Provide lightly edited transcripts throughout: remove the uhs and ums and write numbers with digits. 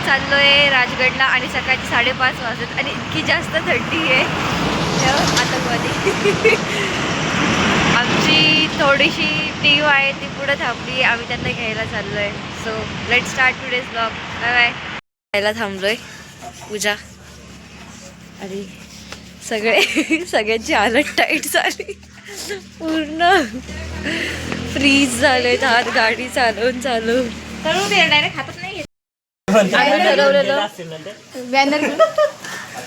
चाललोय राजगडला आणि सकाळची 5:30 वाजत आणि इतकी जास्त थंडी आहे आतंकवादी. आमची थोडीशी टीम आहे ती पुढे थांबली, आम्ही त्यांना घ्यायला चाललोय. So let start today's blog. Bye bye. घ्यायला थांबलोय पूजा आणि सगळ्यांची हालत टाईट झाली, पूर्ण फ्रीज झाले हात गाडी चालवून डायरेक्ट हातात नाही. आम्ही ठरवलेलं बॅनर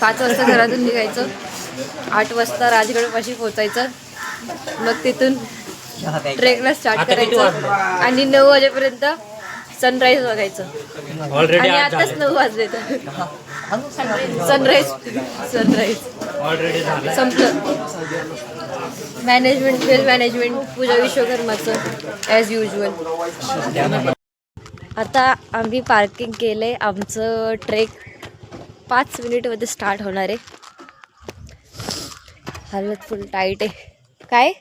5 वाजता घरातून निघायचं, 8 वाजता राजगडपाशी पोचायचं, मग तिथून ट्रेकला स्टार्ट करायचं आणि 9 वाजेपर्यंत सनराईज बघायचं. आणि आताच 9 वाजले तर सनराईज संपलं. मॅनेजमेंट वेल मॅनेजमेंट पूजा विश्वकर्माचं ॲज युजल. आता आम्ही पार्किंग केले. आमचं ट्रेक 5 मिनिटमध्ये स्टार्ट होणार आहे. हालत फुल टाईट आहे. काय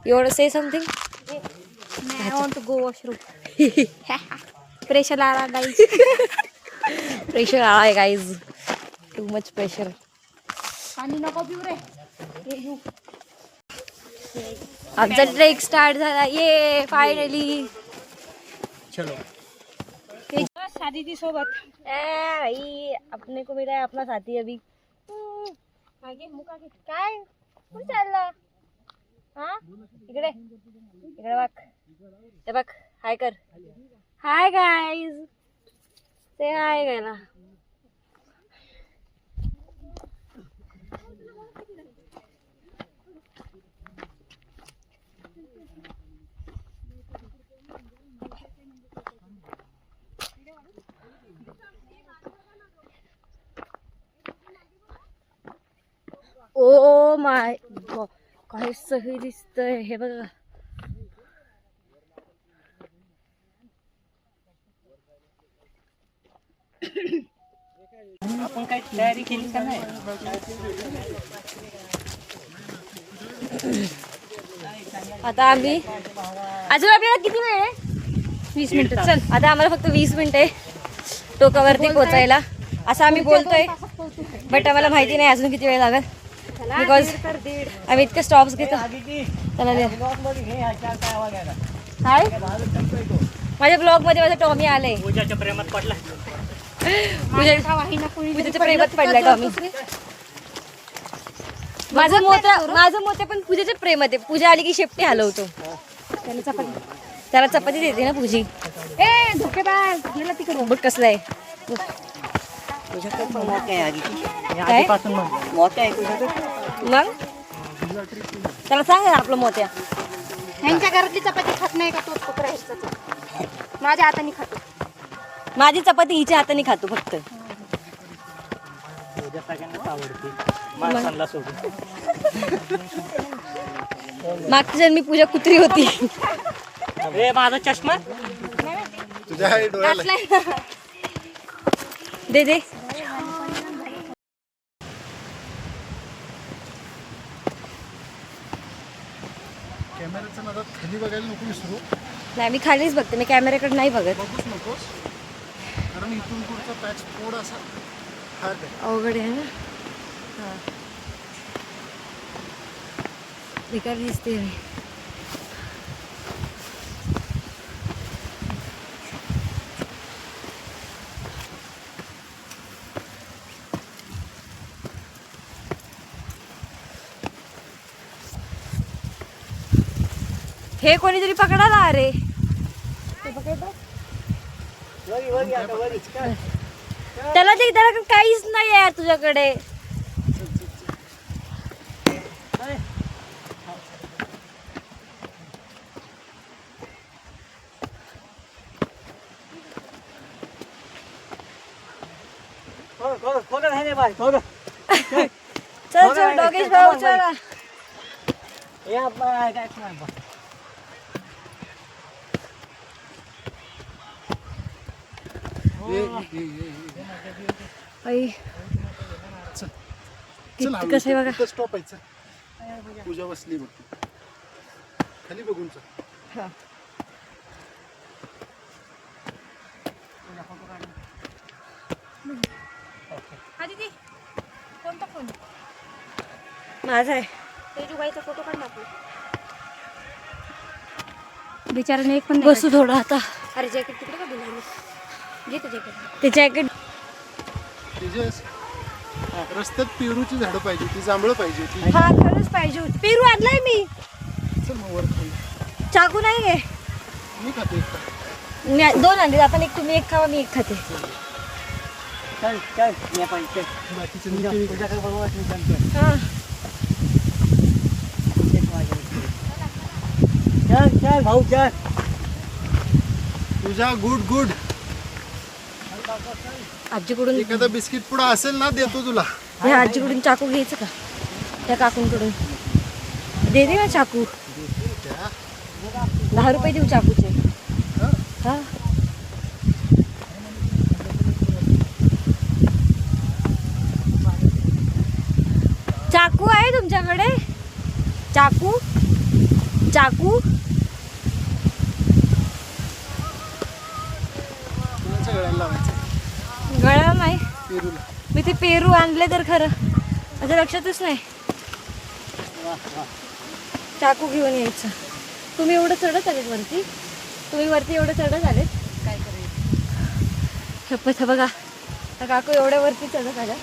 you want to say something? I want to go washroom. Pressure आला गाईज. प्रेशर आला आहे गाईज, टू मच प्रेशर. पाणी नको पिऊ रे. आमचा ट्रेक स्टार्ट झाला. ये फायनली. चलो शादी थी सोबत. भाई अपने को मिला है अपना साथी अभी. काय कुठे चाललं? हा इकडे इकडे बघ, ते बघ. हाय कर. हाय गाईज, से हाय गायला. ओ माय गॉड, काय सही दिसतंय हे बघा. आपण काही तयारी केली का नाही? आता आम्ही अजून आपल्याला किती वेळ आहे? 20 मिनिटं. चल आता आम्हाला फक्त 20 मिनिटं आहे टोकावरती पोचायला, असं आम्ही बोलतोय. बट आम्हाला माहिती नाही अजून किती वेळ लागेल, बिकॉज आम्ही इतके स्टॉप्स घेतो. काय माझ्या ब्लॉग मध्ये माझा टॉमी आलाय. पूजाच्या प्रेमात पडला. पूजेच्या प्रेमात पडलाय टॉमी. माझं मोठं पण पूजेच्या प्रेमात आहे. पूजा आली की शेपटी हलवतो. त्याला चपाती देते ना पूजी. बघ कसलं आहे. मग त्याला सांग आपलं मोत्या. ह्यांच्या घरातली चपाती खात नाही का? तोच कुत्रा माझ्या हाताने खातो. माझी चपाती हिच्या हाताने खातो फक्त. मागच्या जन्मी पूजा कुत्री होती. माझा चष्मा दे दे. कॅमेऱ्याच्या नादात खाली बघायला नको विसरू. नाही मी खालीच बघते, मी कॅमेऱ्याकडे नाही बघत. बघूच नकोस, कारण इथून पुढचा पॅच थोडासा हार्ड आहे. अवघड आहे ना. हां बेकार दिसते. हे कोणीतरी पकडायला. अरे त्याला ते त्याला काहीच नाही यार तुझ्याकडे. चल चल डॉगेश भाऊ चला. कसं आहे बघा. स्टॉप आहे. पूजा बसली बघ खाली बघून चल. माझा आहे. तेजूबाईचा फोटो काढ ना आपला. बिचाराने एक पण बसू थोडं आता. अरे जॅकेट तिकडे का दिलं? घे ते जॅकेट. ते जॅकेट तेजस, रस्त्यात पेरूची झाडं पाहिजे होती, जांभळं पाहिजे होती. हा खरंच पाहिजे होती. पेरू आणलाय मी. चल मग वर खाली. चाकू नाहीये. मी खाते एकटा. दोन आणले आपण. एक तुम्ही एक खावा, मी एक खाते. चल चल मी पण चल. बाकीचे तुझ्याकडे बघू वाटलं सांगतोय. हा चल चल भाऊ चल. तुझ्या गुड गुड. आजीकडून एखादा बिस्किट पुडा असेल ना, देतो तुला. हे आजीकडून चाकू घ्यायचं का? त्या काकूंकडून दे दे ना चाकू. त्या 10 रुपये देऊ चाकूचे. हा? हा चाकू आहे तुमच्याकडे? चाकू चाकू कुणाच्या गळ्याला लावायचं गळा नाही. पेरूला. मी ते पेरू आणले तर खरं माझ्या लक्षातच नाही. चाकू घेऊन यायचं. तुम्ही एवढं चढत आलेत वरती? तुम्ही वरती एवढं चढत आलेत? काय करायचं? शपथ बघा, त्या काकू एवढ्या वरती चढत आल्या.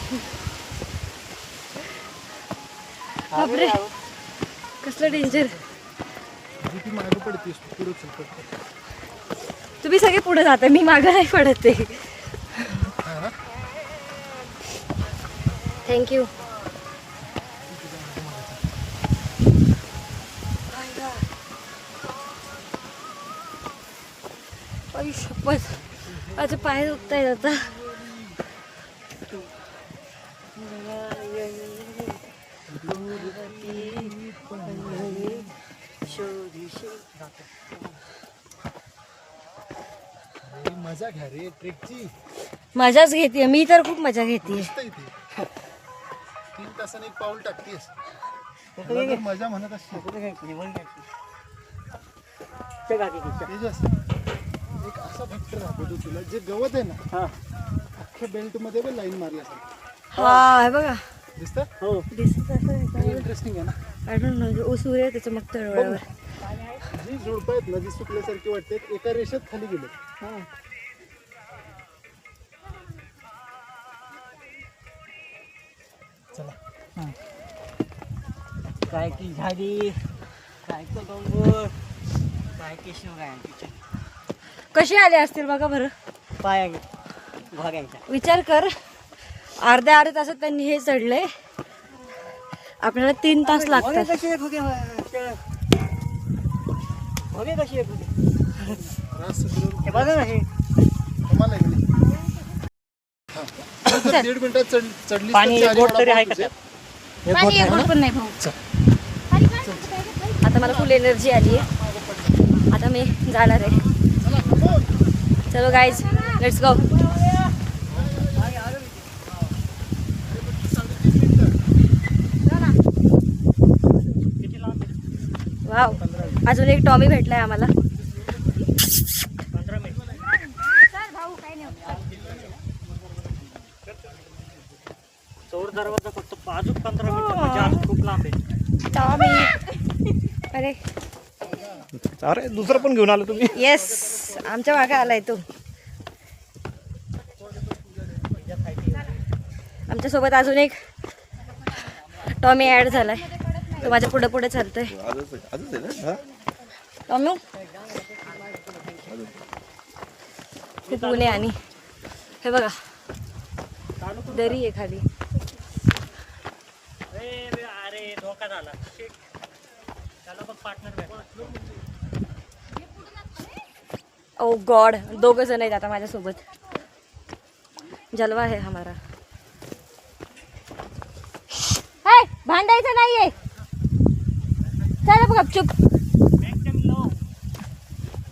बापरे, कसलं डेंजर. ती मागं पडतेस, तू पुढं चल पटकन. तुम्ही सगळे पुढे जाता, मी मागं नाही पडत ते. हा? थँक्यू. आई शपथ, माझे पाय दुखतायत आता. अरे मजा घ्या रे ट्रेकची. मजाच घेते मी तर, खूप मजा घेते. मस्त इथे 3 तासाने एक पाऊल टाकतेस. तुला जर मजा म्हणत असशील तेजस, एक असा फॅक्टर दाखवतो तुला. जे गवत आहे ना, अख्ख्या बेल्ट मध्ये पण लाईन मारली असेल. हा हे बघा, दिसतं? हो दिसत असं. इंटरेस्टिंग आहे ना. I don't know. सूर्य त्याचं मग तळवळ्यावर. जी झुडपं आहेत ना, जी सुकल्यासारखी वाटते, एका रेषेत खाली गेले. चला. काय की झाडी, काय तो डोंगर, काय की शिवरायांची कसे आले असतील बघा बरं. पाया घोड्यांच्या. विचार कर, अर्ध्या तासात त्यांनी हे चढले. आपल्याला 3 तास लागतात. कशी एक होते घोडे कशी एक होते रास सुकल्यावर हे बघा ना हे कमाल आहे गेली. जर 1.5 मिनिटात चढली पाणी गोड तरी आहे का त्यात? पाणी एक गोट पण नाही भाऊ. आता मला फुल एनर्जी आली आहे. आता मी जाणार आहे. चलो गाईज, लेट्स गो. वाव, अजून एक टॉमी भेटलाय आम्हाला. 15 मिनिट. चौर दरवाजा फक्त अजून 15 मिनिट म्हणजे अजून खूप लांब आहे. टॉमी, अरे अरे दुसरं पण घेऊन आलो तुम्ही. येस, आमच्या मागे आलाय तो. आमच्या सोबत अजून एक टॉमी ऍड झालाय. तो माझ्या पुढे पुढे चालतोय. टॉमी खूप ऊन आहे आणि हे बघा दरी आहे खाली. अरे धोका झाला. त्याला बघ पार्टनर भेटला. ओ गॉड, 2 जण आहेत आता माझ्यासोबत. जलवा आहे हमारा. हे भांडायचं नाहीये. चला बघ चुप. एकदम लो.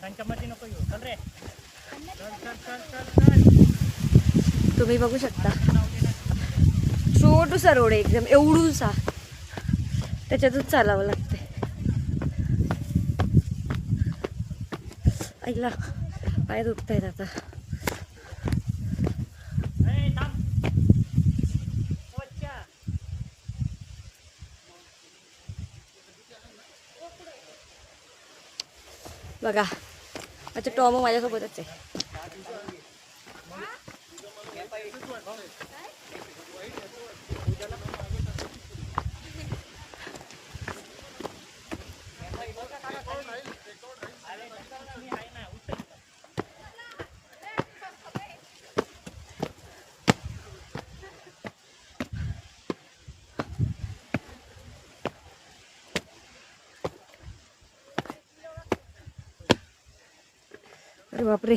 त्यांच्या मध्ये नको येऊ. चल रे. चल. तुम्ही बघू शकता, छोटूसा रोड आहे एकदम, एवढूसा. त्याच्यातच चालावं लागते. ऐकला, पाय दुखतायत आता. बघा अच्छा टॉम माझ्यासोबतच आहे. अरे बापरे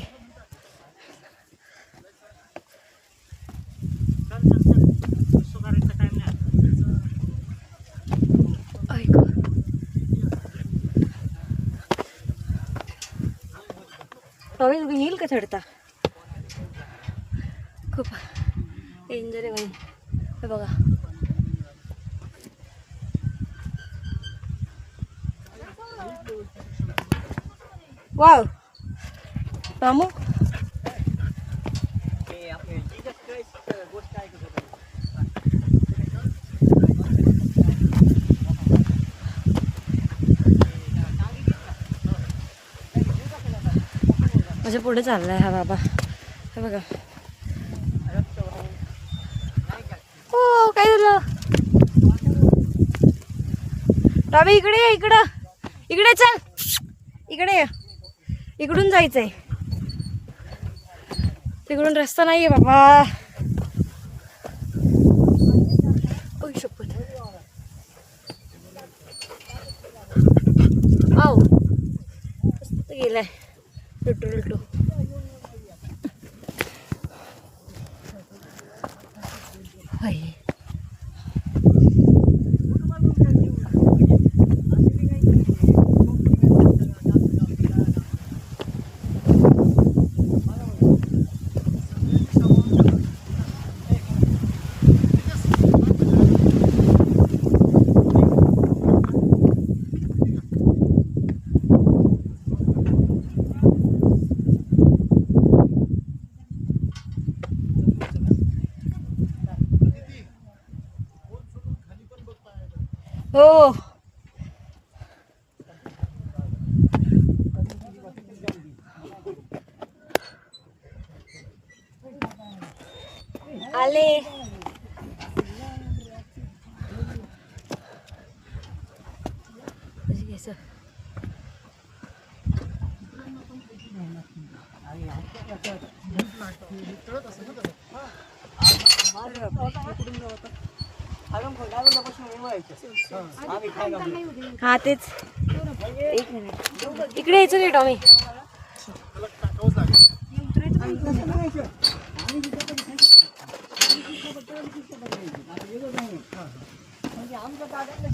ऐक टॉमी तुम्ही येईल का चढता खूप डेंजर आहे बाई हे बघा वाव टॉमू ते आपले जीसस क्राइस्ट गोष्ट ऐकत होतो. माझ्या पुढे चाललाय हा बाबा हे बघा हो काय झालं टॉमी इकडे ये इकडे चल इकडे ये इकडून जायचंय तिकडून रस्ता नाहीये बाबा ओय शपथ आव मस्त गेलाय लुटू हाय हो आले हा तेच एक मिनिट इकडे यायचं नाही टॉमी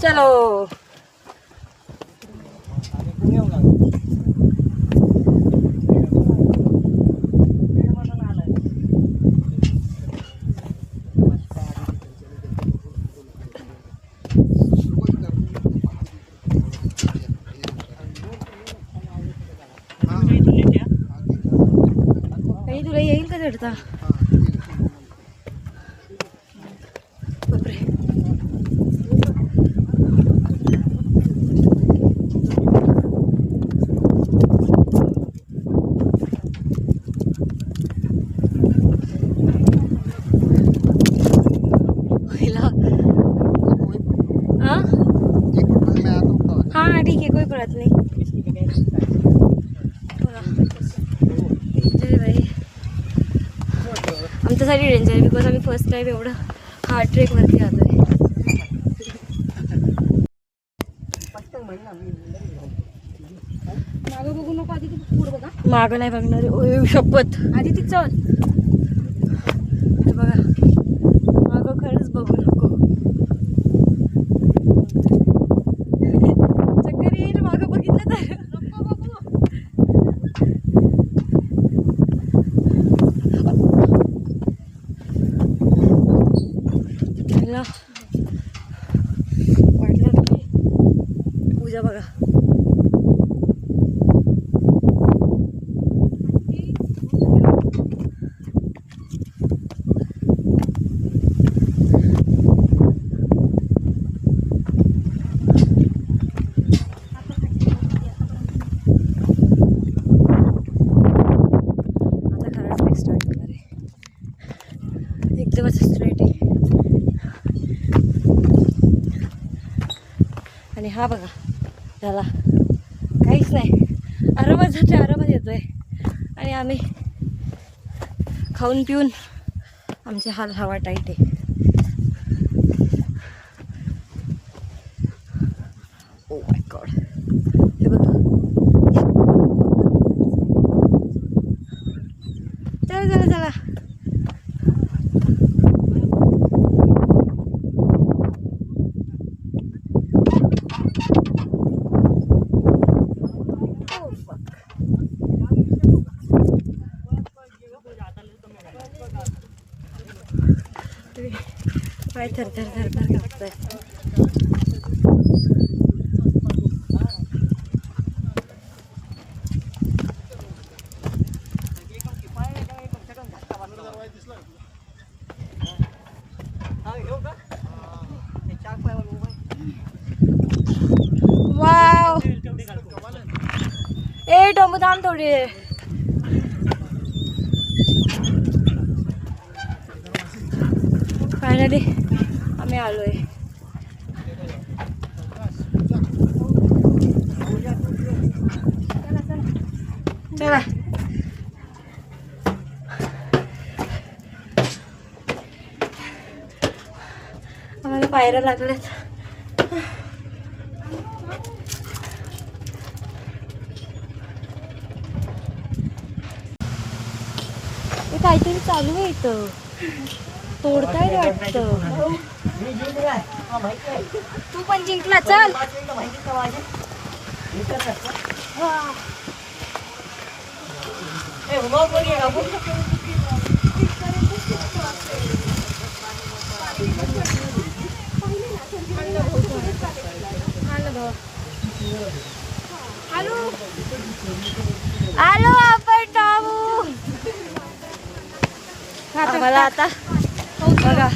चलो काही तुला येईल का चढता बापरे हाँ ठीक है कोई बात नहीं डेंजर भाई आमच्यासाठी डेंजर बिकॉज आम्ही फर्स्ट टाइम एवढं हार्ड ट्रेक वरती आलोय मागं बघू नको आधी तू पुढे बघा मागं नाही बघणार ओय शपथ आधी ती चल हे बघा मागं खरंच बघू नको चक्कर येईल मागं बघितलं तर नको बघू मला वाटलं की पूजा बघा हा बघा झाला, काहीच नाही, आरामात जातोय, आरामात येतोय. आणि आम्ही खाऊन पिऊन आमचे हाल हवा टाईट आहे. ओ माय गॉड, हे बघा. चला चला चला. पाय थरथर थरथर कापतोय. वाव, ए टोमू थांब थोडी. फायनली आम्ही आलोय. चला आम्हाला पायऱ्या लागल्यात. काहीतरी चालू आहे इथं, तोडताय वाटतं. तू पण जिंकला, चल. आलो आपण टामू. आम्हाला आता बघा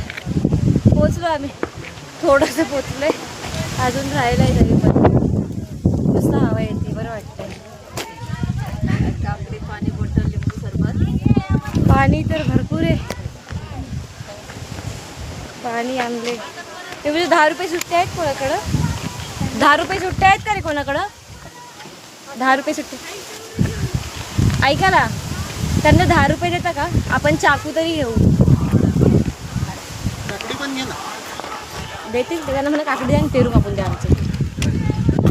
पोचलो आम्ही, थोडंसं पोचलोय, अजून राहिलंय तरी पण मस्त हवा येते, बरं वाटतंय. पाणी बॉटल, लिंबू सरबत, पाणी तर भरपूर आहे. पाणी आणले. ते म्हणजे 10 रुपये सुट्टे आहेत कोणाकडं? 10 रुपये सुट्टे आहेत का रे कोणाकडं? 10 रुपये सुट्टे. ऐका ना, त्यांना 10 रुपये देता का? आपण चाकू तरी घेऊ. देतील ते, त्यांना मला काकडी द्या आणि पेरू कापून द्या आमचे.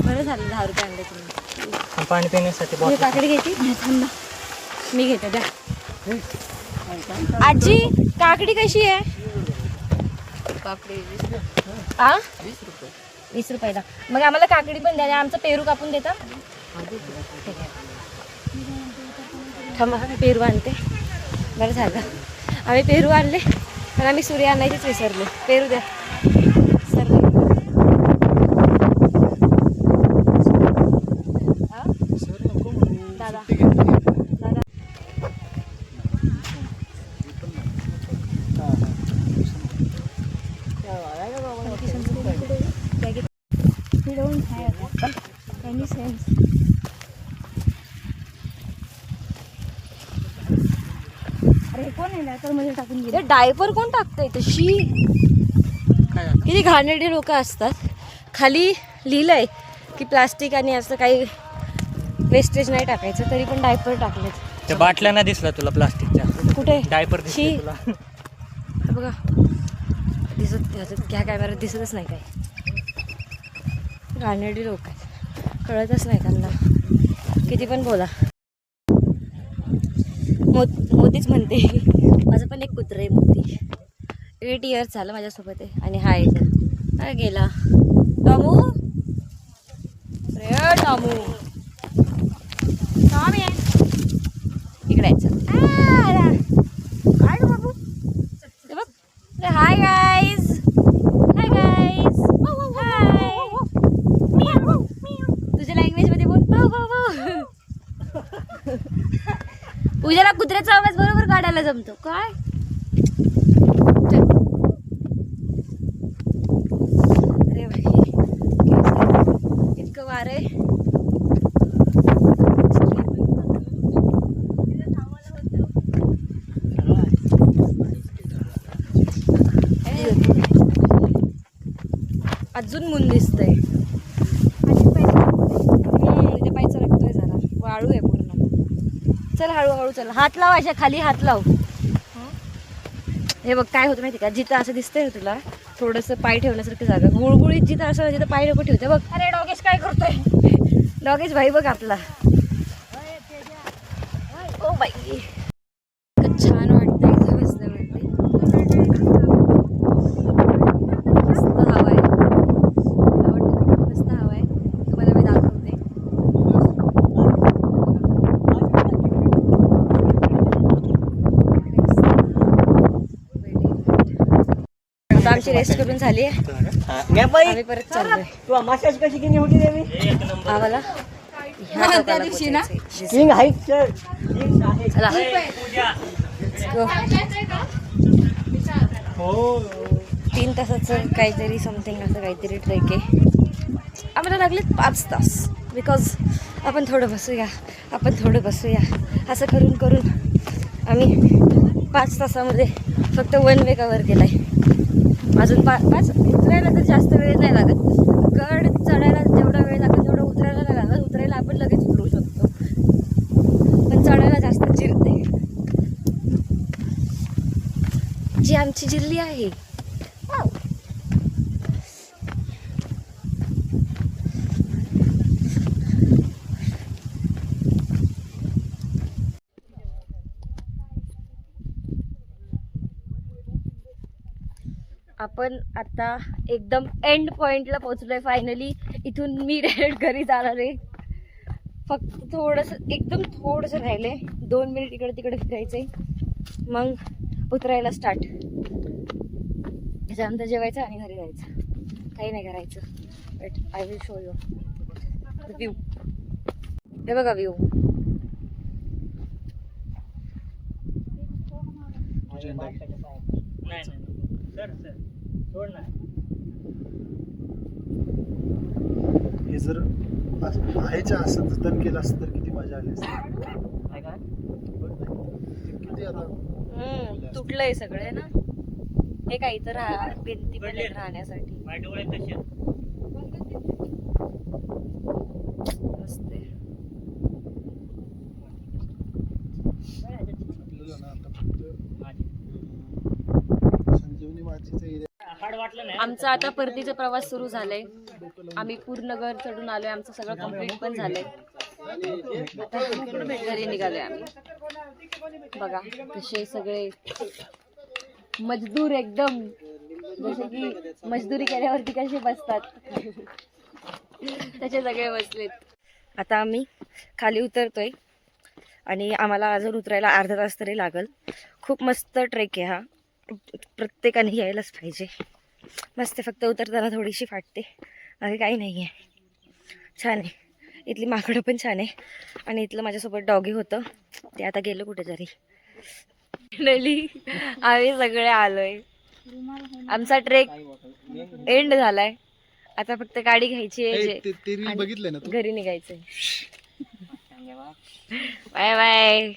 बरं झालं 10 रुपये आणले तुम्ही. पाणी पिण्यासाठी मी काकडी घेते, थांबा मी घेते, द्या. आजी काकडी कशी आहे? काकडी 20 रुपयाला. मग आम्हाला काकडी पण द्या, आमचं पेरू कापून देता. थांबा पेरू आणते. बरं झालं आम्ही पेरू आणले, पण आम्ही सूर्य आणायचीच विसरलो. पेरू द्या सर. दादा दादा any sense. अरे कोण आहे डायपर मध्ये टाकून गेले? डायपर कोण टाकतंय तशी? किती घाणेरडी लोक असतात. खाली लिहिलंय की प्लास्टिक आणि असं काही वेस्टेज नाही टाकायचं, तरी पण डायपर टाकलेत. त्या बाटल्या नाही दिसला तुला प्लास्टिकच्या? कुठे डायपर दिसले तुला? बघा दिसत, ह्या कॅमेऱ्यात दिसतच नाही काही. घाणेरडी लोक आहेत, कळतच नाही त्यांना, किती पण बोला. मोतीच म्हणते. माझं पण एक कुत्र आहे मोती, 8 इयर्स झालं माझ्यासोबत आहे. आणि हा आहे गेला टामू. रे टामू टामी आहे इकडे यायचं. काय ग बाबू, बघ. हाय गाईज, हाय गाईज, हाय. तुझ्या लँग्वेज मध्ये बोल. पूजाला कुत्र्याचा आवाज बरोबर काढायला जमतो काय? अरे भाई इतकं वार आहे. अजून ऊन दिसतंय. चल हळूहळू चल. हात लाव अशा खाली हात लाव. हे बघ काय होतं माहिती का, जिथं असं दिसतंय ना तुला थोडंसं पाय ठेवण्यासारखी जागा गुळगुळीत जिथं असं जिथं पाय नको ठेवते बघ. अरे डॉगेश काय करतोय? डॉगेश भाई बघ आपला. ओ बाई इतकं छान वाटतं इथं बसल्यावरती. मस्त हवा आहे. मला वाटतं मस्त हवा आहे. तुम्हाला मी दाखवते. आता आमची रेस्ट करून झाली आहे. आम्ही परत चाललोय. तू मसाज कशी केली होती रे मी आम्हाला ह्या टोकाला पोचायचंय. किंग हाईट सर चला. Go. 3 तासाचं काहीतरी समथिंग असं काहीतरी ट्रेक आहे. आम्हाला लागलेत 5 तास बिकॉज आपण थोडं बसूया असं करून करून आम्ही 5 तासामध्ये फक्त 1 वे कवर केलाय. अजून 5 उतरायला तर जास्त वेळ नाही लागत. गड चढायला जेवढा वेळ लागतो तेवढा उतरायला नाही लागत. उतरायला आपण लगेच उतरू शकतो पण चढायला जास्त जिरते जी आमची जिल्ली आहे. आपण आता एकदम एंड पॉइंटला पोहोचलोय फायनली. इथून मी डायरेक्ट घरी जाणार आहे. फक्त थोडंसं एकदम थोडंसं राहिले. 2 मिनिट इकडे तिकडे फिरायचंय मग उतरायला स्टार्ट. त्याच्यानंतर जेवायचं आणि घरी जायचं. काही नाही करायचं. But I will show you the view. हे बघा व्ह्यू. हे जर व्हायचं असं जतन केलं असतं तर किती मजा आली असती. किती आता तुटलंय सगळे ना. हे काही तर भिंती पडले राहण्यासाठी. मस्त आहे. आपल्याला ना आता फक्त संजीवनी माचीचा एरिया. आमचा आता परतीचा प्रवास सुरू झालाय. आम्ही पूर्ण घर चढून आलोय. आमचं सगळं कम्प्लीट पण झालंय. आता घरी निघालोय आम्ही. बघा कसे सगळे मजदूर एकदम जसे की मजदुरी केल्यावरती कसे बसतात तसे सगळे बसलेत. आता आम्ही खाली उतरतोय आणि आम्हाला अजून उतरायला अर्धा तास तरी लागल. खूप मस्त ट्रेक आहे हा. प्रत्येकाने यायलाच पाहिजे. मस्त. फक्त उतरताना थोडीशी फाटते बाकी काही नाही आहे. छान आहे. इथली माकडं पण छान आहे. आणि इथलं माझ्यासोबत डॉगी होतं ते आता गेलं कुठेतरी. आम्ही सगळे आलोय. आमचा ट्रेक एंड झालाय. आता फक्त गाडी घ्यायची आहे बघितलंय ना घरी निघायचंय. Bye bye.